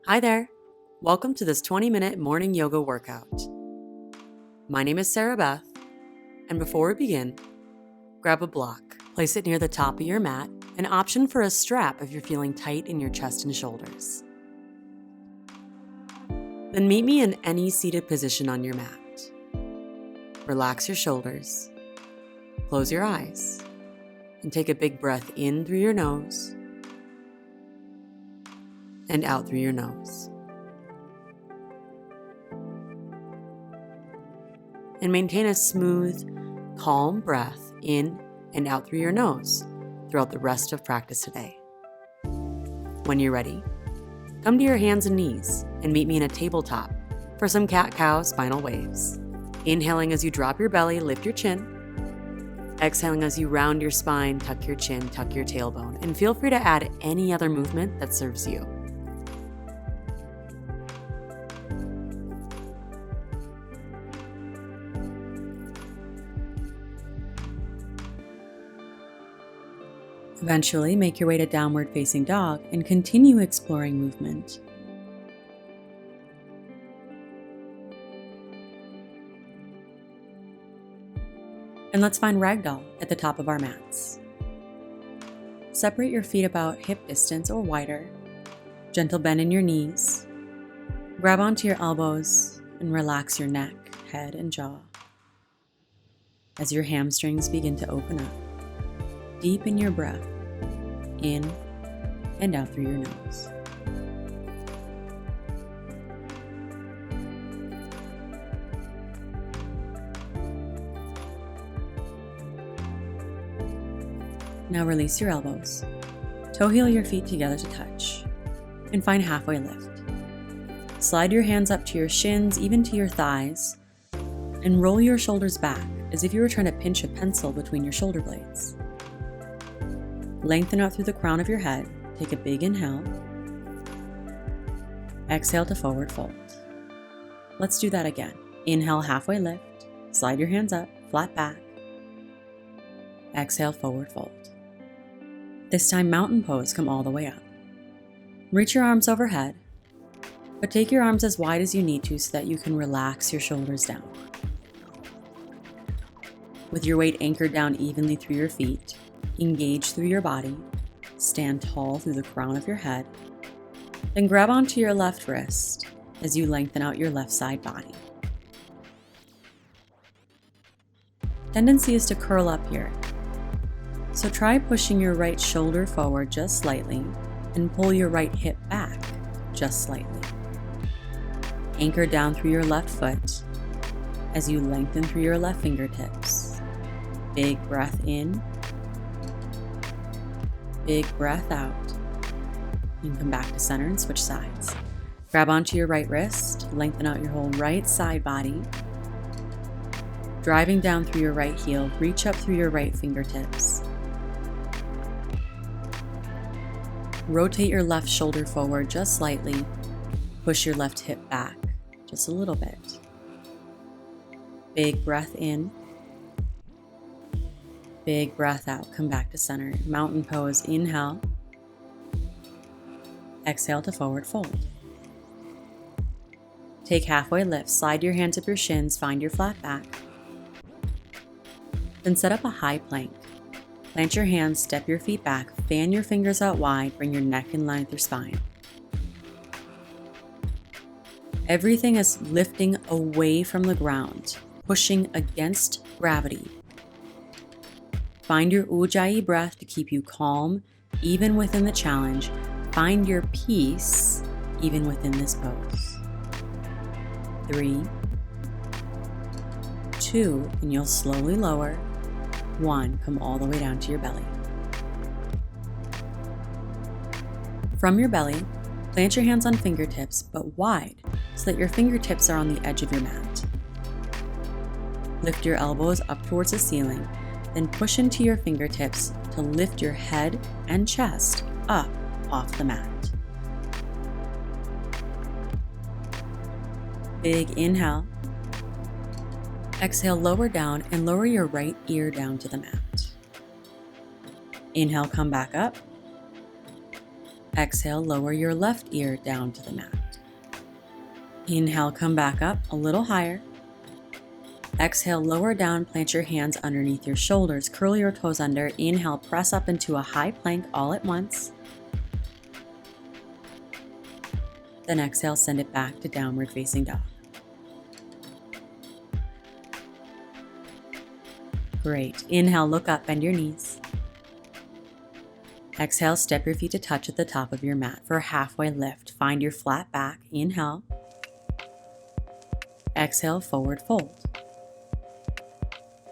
Hi there. Welcome to this 20-minute morning yoga workout. My name is Sarah Beth, and before we begin, grab a block. Place it near the top of your mat, an option for a strap if you're feeling tight in your chest and shoulders. Then meet me in any seated position on your mat. Relax your shoulders, close your eyes, and take a big breath in through your nose and out through your nose. And maintain a smooth, calm breath in and out through your nose throughout the rest of practice today. When you're ready, come to your hands and knees and meet me in a tabletop for some cat-cow spinal waves. Inhaling as you drop your belly, lift your chin. Exhaling as you round your spine, tuck your chin, tuck your tailbone, and feel free to add any other movement that serves you. Eventually, make your way to downward facing dog and continue exploring movement. And let's find Ragdoll at the top of our mats. Separate your feet about hip distance or wider. Gentle bend in your knees. Grab onto your elbows and relax your neck, head, and jaw. As your hamstrings begin to open up, deepen your breath in and out through your nose. Now release your elbows. Toe heel your feet together to touch and find halfway lift. Slide your hands up to your shins, even to your thighs, and roll your shoulders back as if you were trying to pinch a pencil between your shoulder blades. Lengthen out through the crown of your head. Take a big inhale. Exhale to forward fold. Let's do that again. Inhale, halfway lift. Slide your hands up, flat back. Exhale, forward fold. This time, mountain pose, come all the way up. Reach your arms overhead, but take your arms as wide as you need to so that you can relax your shoulders down. With your weight anchored down evenly through your feet, engage through your body, stand tall through the crown of your head, then grab onto your left wrist as you lengthen out your left side body. Tendency is to curl up here, so try pushing your right shoulder forward just slightly and pull your right hip back just slightly. Anchor down through your left foot as you lengthen through your left fingertips. Big breath in. Big breath out, and come back to center and switch sides. Grab onto your right wrist, lengthen out your whole right side body. Driving down through your right heel, reach up through your right fingertips. Rotate your left shoulder forward just slightly. Push your left hip back just a little bit. Big breath in. Big breath out, come back to center. Mountain pose, inhale. Exhale to forward fold. Take halfway lift, slide your hands up your shins, find your flat back. Then set up a high plank. Plant your hands, step your feet back, fan your fingers out wide, bring your neck in line with your spine. Everything is lifting away from the ground, pushing against gravity. Find your Ujjayi breath to keep you calm, even within the challenge. Find your peace, even within this pose. 3, 2, and you'll slowly lower. 1, come all the way down to your belly. From your belly, plant your hands on fingertips, but wide, so that your fingertips are on the edge of your mat. Lift your elbows up towards the ceiling, then push into your fingertips to lift your head and chest up off the mat. Big inhale. Exhale, lower down and lower your right ear down to the mat. Inhale, come back up. Exhale, lower your left ear down to the mat. Inhale, come back up a little higher. Exhale, lower down, plant your hands underneath your shoulders, curl your toes under. Inhale, press up into a high plank all at once. Then exhale, send it back to downward facing dog. Great. Inhale, look up, bend your knees. Exhale, step your feet to touch at the top of your mat for a halfway lift. Find your flat back. Inhale. Exhale, forward fold.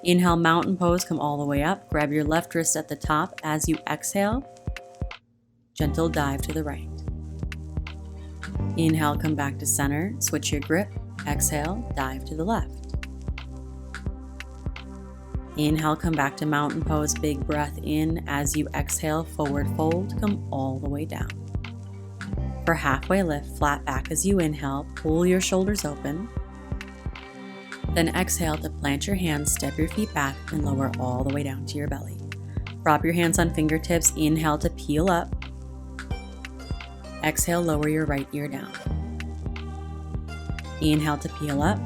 Inhale, mountain pose, come all the way up. Grab your left wrist at the top. As you exhale, gentle dive to the right. Inhale, come back to center. Switch your grip. Exhale, dive to the left. Inhale, come back to mountain pose, big breath in. As you exhale, forward fold, come all the way down. For halfway lift, flat back as you inhale, pull your shoulders open. Then exhale to plant your hands, step your feet back, and lower all the way down to your belly. Prop your hands on fingertips, inhale to peel up. Exhale, lower your right ear down. Inhale to peel up.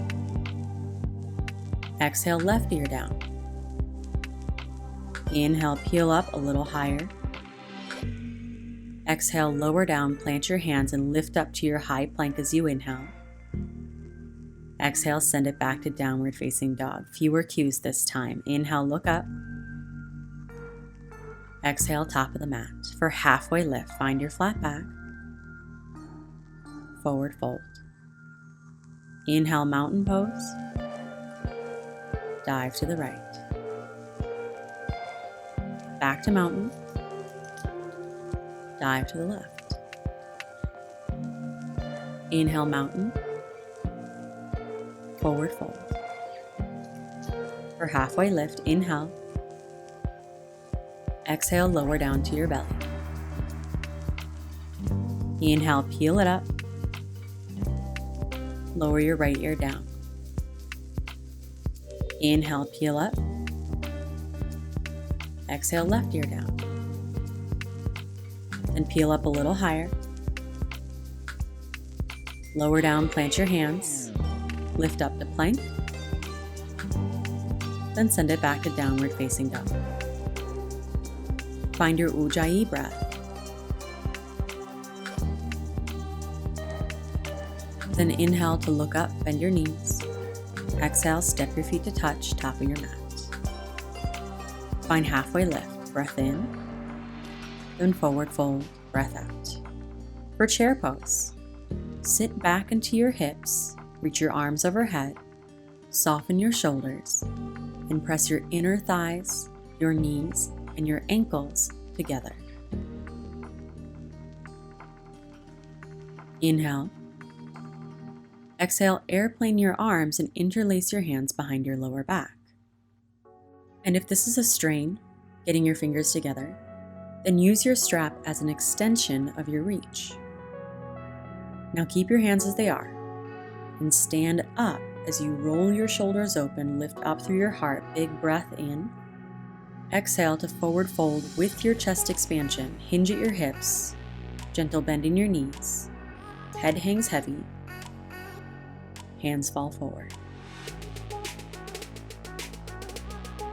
Exhale, left ear down. Inhale, peel up a little higher. Exhale, lower down, plant your hands and lift up to your high plank as you inhale. Exhale, send it back to downward facing dog. Fewer cues this time. Inhale, look up. Exhale, top of the mat. For halfway lift, find your flat back. Forward fold. Inhale, mountain pose. Dive to the right. Back to mountain. Dive to the left. Inhale, mountain. Forward fold. For halfway lift, inhale. Exhale, lower down to your belly. Inhale, peel it up. Lower your right ear down. Inhale, peel up. Exhale, left ear down. Then peel up a little higher. Lower down, plant your hands. Lift up to plank. Then send it back to downward facing dog. Find your Ujjayi breath. Then inhale to look up, bend your knees. Exhale, step your feet to touch top of your mat. Find halfway lift, breath in, then forward fold, breath out. For chair pose, sit back into your hips, reach your arms overhead, soften your shoulders, and press your inner thighs, your knees, and your ankles together. Inhale. Exhale, airplane your arms and interlace your hands behind your lower back. And if this is a strain, getting your fingers together, then use your strap as an extension of your reach. Now keep your hands as they are and stand up as you roll your shoulders open, lift up through your heart, big breath in. Exhale to forward fold with your chest expansion, hinge at your hips, gentle bend in your knees, head hangs heavy, hands fall forward.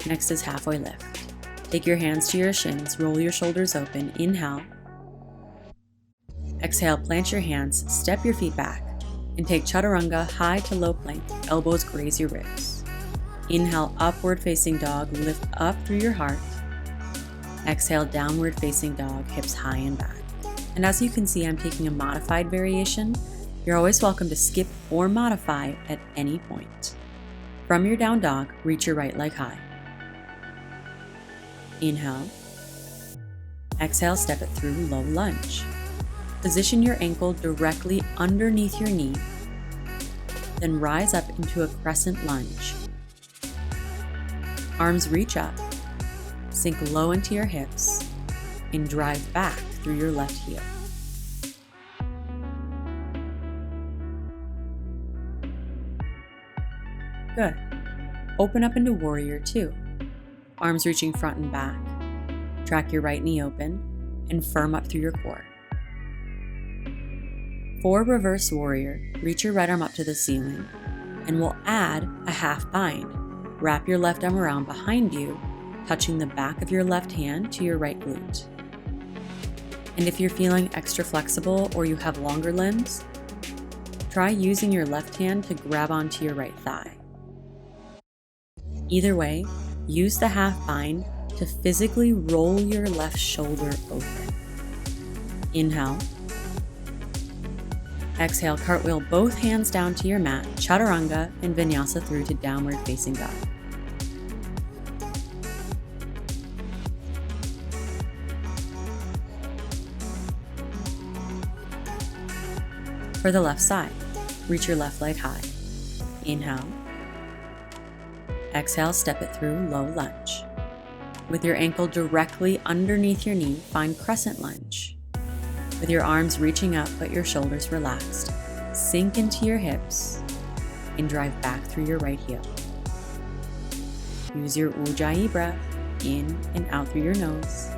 Next is halfway lift. Take your hands to your shins, roll your shoulders open, inhale. Exhale, plant your hands, step your feet back, and take Chaturanga high to low plank, elbows graze your ribs. Inhale, upward facing dog, lift up through your heart. Exhale, downward facing dog, hips high and back. And as you can see, I'm taking a modified variation. You're always welcome to skip or modify at any point. From your down dog, reach your right leg high. Inhale. Exhale, step it through low lunge. Position your ankle directly underneath your knee, then rise up into a crescent lunge. Arms reach up, sink low into your hips, and drive back through your left heel. Good. Open up into Warrior Two. Arms reaching front and back. Track your right knee open and firm up through your core. For reverse warrior, reach your right arm up to the ceiling, and we'll add a half bind. Wrap your left arm around behind you, touching the back of your left hand to your right glute. And if you're feeling extra flexible or you have longer limbs, try using your left hand to grab onto your right thigh. Either way, use the half bind to physically roll your left shoulder open. Inhale. Exhale, cartwheel both hands down to your mat, Chaturanga and vinyasa through to downward facing dog. For the left side, reach your left leg high. Inhale. Exhale, step it through, low lunge. With your ankle directly underneath your knee, find Crescent Lunge. With your arms reaching up but your shoulders relaxed, sink into your hips and drive back through your right heel. Use your Ujjayi breath in and out through your nose.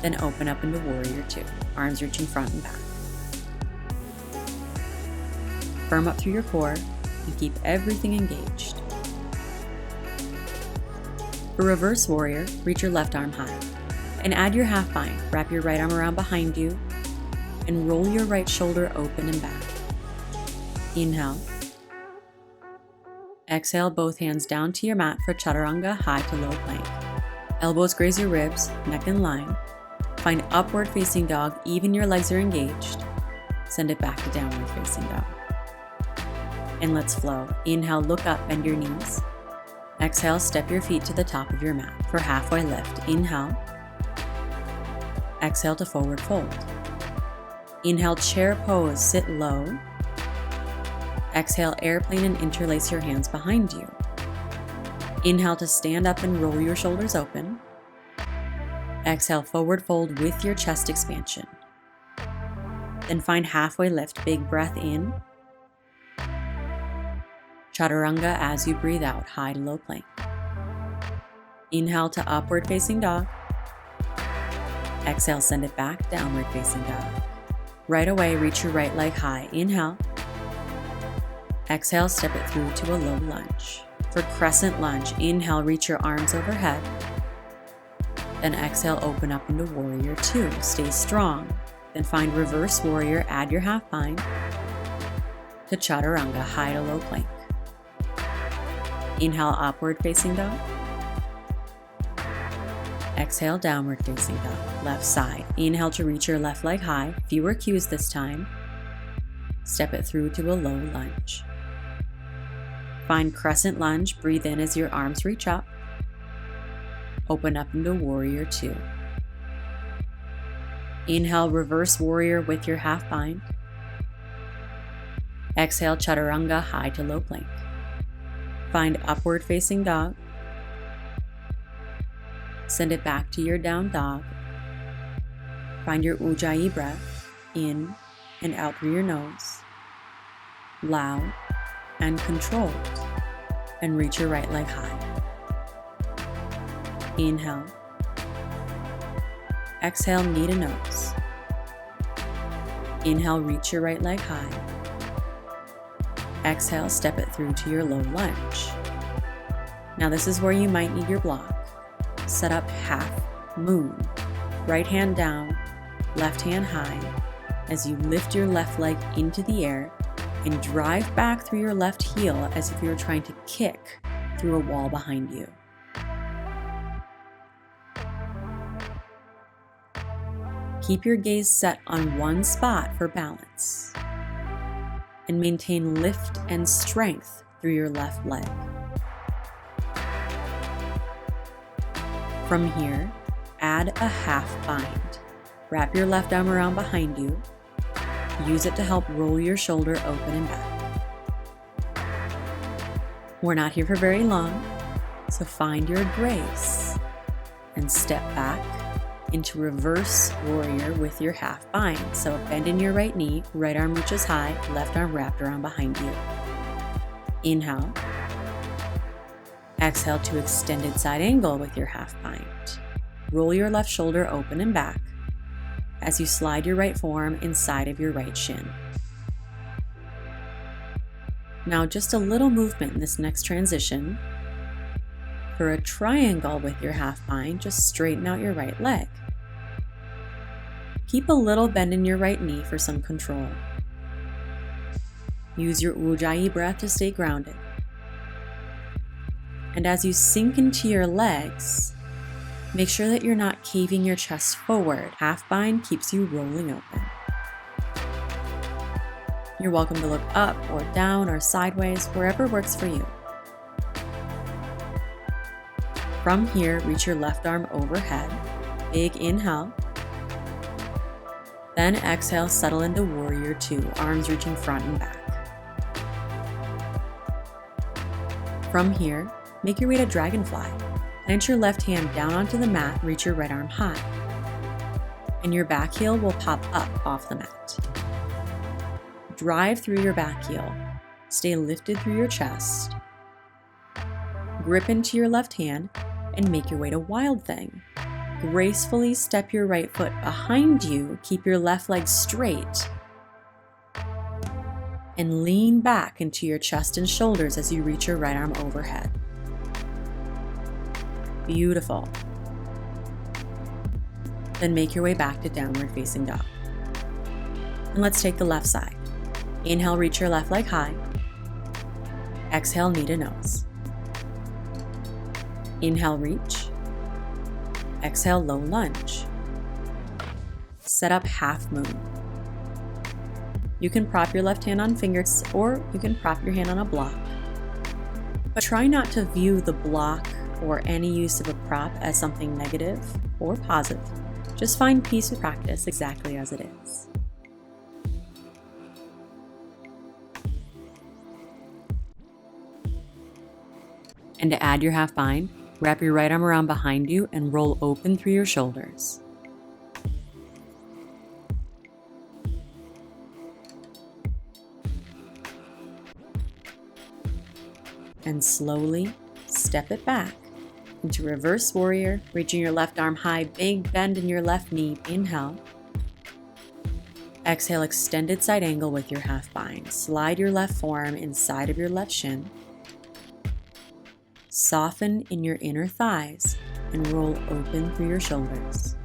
Then open up into Warrior Two, arms reaching front and back. Firm up through your core and keep everything engaged. For Reverse Warrior, reach your left arm high and add your half bind. Wrap your right arm around behind you and roll your right shoulder open and back. Inhale. Exhale, both hands down to your mat for Chaturanga, high to low plank. Elbows graze your ribs, neck in line. Find upward facing dog, even your legs are engaged. Send it back to downward facing dog. And let's flow. Inhale, look up, bend your knees. Exhale, step your feet to the top of your mat for halfway lift. Inhale. Exhale to forward fold. Inhale, chair pose, sit low. Exhale, airplane and interlace your hands behind you. Inhale to stand up and roll your shoulders open. Exhale, forward fold with your chest expansion. Then find halfway lift, big breath in. Chaturanga as you breathe out, high to low plank. Inhale to upward facing dog. Exhale, send it back, downward facing dog. Right away, reach your right leg high. Inhale. Exhale, step it through to a low lunge. For Crescent Lunge, inhale, reach your arms overhead. Then exhale, open up into Warrior Two. Stay strong. Then find Reverse Warrior, add your half bind to Chaturanga, high to low plank. Inhale, upward facing dog. Exhale, downward facing dog, left side. Inhale to reach your left leg high, fewer cues this time. Step it through to a low lunge. Find Crescent Lunge, breathe in as your arms reach up. Open up into Warrior Two. Inhale, Reverse Warrior with your half bind. Exhale, Chaturanga, high to low plank. Find upward facing dog. Send it back to your down dog. Find your Ujjayi breath in and out through your nose. Loud and controlled. And reach your right leg high. Inhale. Exhale, knee to nose. Inhale, reach your right leg high. Exhale, step it through to your low lunge. Now this is where you might need your block. Set up half moon. Right hand down, left hand high, as you lift your left leg into the air and drive back through your left heel as if you were trying to kick through a wall behind you. Keep your gaze set on one spot for balance and maintain lift and strength through your left leg. From here, add a half bind. Wrap your left arm around behind you. Use it to help roll your shoulder open and back. We're not here for very long, so find your grace and step back into Reverse Warrior with your half bind. So bend in your right knee, right arm reaches high, left arm wrapped around behind you. Inhale. Exhale to extended side angle with your half bind. Roll your left shoulder open and back. as you slide your right forearm inside of your right shin. Now just a little movement in this next transition. For a triangle with your half bind, just straighten out your right leg. Keep a little bend in your right knee for some control. Use your Ujjayi breath to stay grounded. And as you sink into your legs, make sure that you're not caving your chest forward. Half bind keeps you rolling open. You're welcome to look up or down or sideways, wherever works for you. From here, reach your left arm overhead. Big inhale. Then exhale, settle into Warrior Two, arms reaching front and back. From here, make your way to Dragonfly. Plant your left hand down onto the mat, reach your right arm high. And your back heel will pop up off the mat. Drive through your back heel. Stay lifted through your chest. Grip into your left hand and make your way to Wild Thing. Gracefully step your right foot behind you, keep your left leg straight, and lean back into your chest and shoulders as you reach your right arm overhead. Beautiful. Then make your way back to Downward Facing Dog. And let's take the left side. Inhale, reach your left leg high. Exhale, knee to nose. Inhale, reach. Exhale, low lunge. Set up half moon. You can prop your left hand on fingers or you can prop your hand on a block. But try not to view the block or any use of a prop as something negative or positive. Just find peace with practice exactly as it is. And to add your half bind, wrap your right arm around behind you and roll open through your shoulders. And slowly step it back into Reverse Warrior, reaching your left arm high, big bend in your left knee. Inhale. Exhale, extended side angle with your half bind. Slide your left forearm inside of your left shin. Soften in your inner thighs and roll open through your shoulders.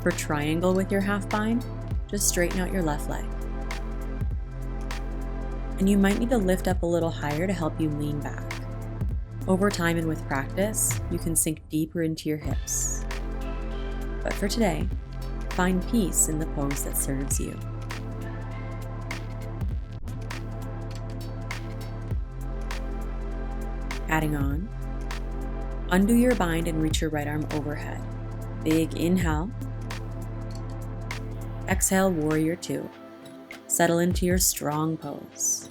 For triangle with your half bind, just straighten out your left leg. And you might need to lift up a little higher to help you lean back. Over time and with practice, you can sink deeper into your hips. But for today, find peace in the pose that serves you. Adding on, undo your bind and reach your right arm overhead. Big inhale. Exhale, Warrior Two. Settle into your strong pose.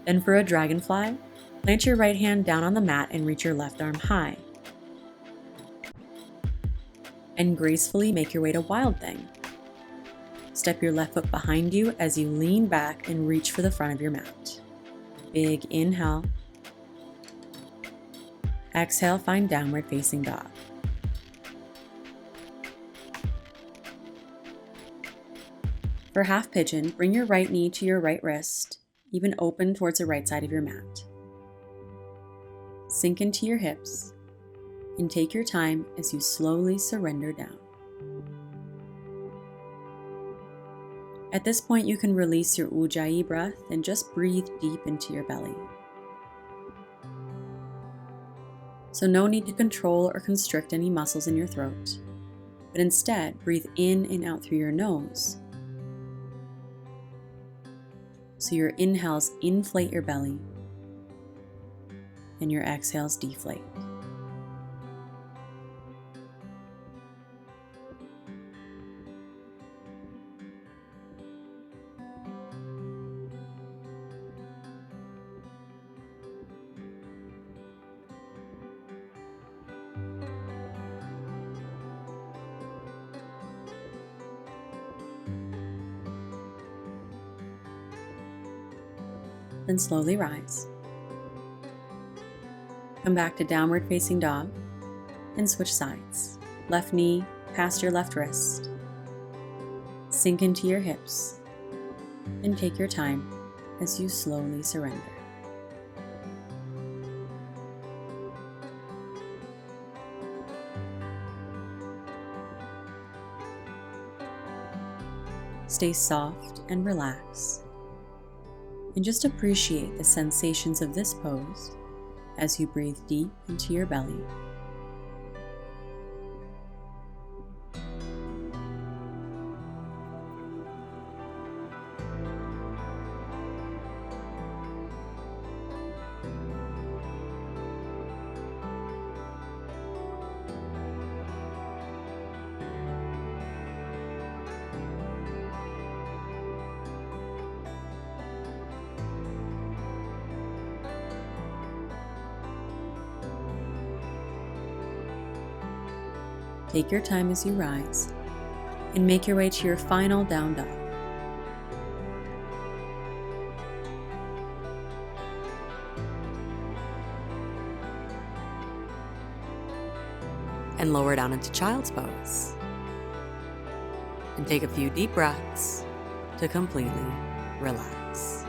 Then for a Dragonfly, plant your right hand down on the mat and reach your left arm high. And gracefully make your way to Wild Thing. Step your left foot behind you as you lean back and reach for the front of your mat. Big inhale. Exhale, find Downward Facing Dog. For half pigeon, bring your right knee to your right wrist, even open towards the right side of your mat. Sink into your hips and take your time as you slowly surrender down. At this point, you can release your Ujjayi breath and just breathe deep into your belly. So no need to control or constrict any muscles in your throat, but instead breathe in and out through your nose. So your inhales inflate your belly and your exhales deflate. Then slowly rise. Come back to downward facing dog and switch sides. Left knee past your left wrist. Sink into your hips and take your time as you slowly surrender. Stay soft and relaxed, and just appreciate the sensations of this pose as you breathe deep into your belly. Take your time as you rise and make your way to your final down dog. And lower down into child's pose. And take a few deep breaths to completely relax.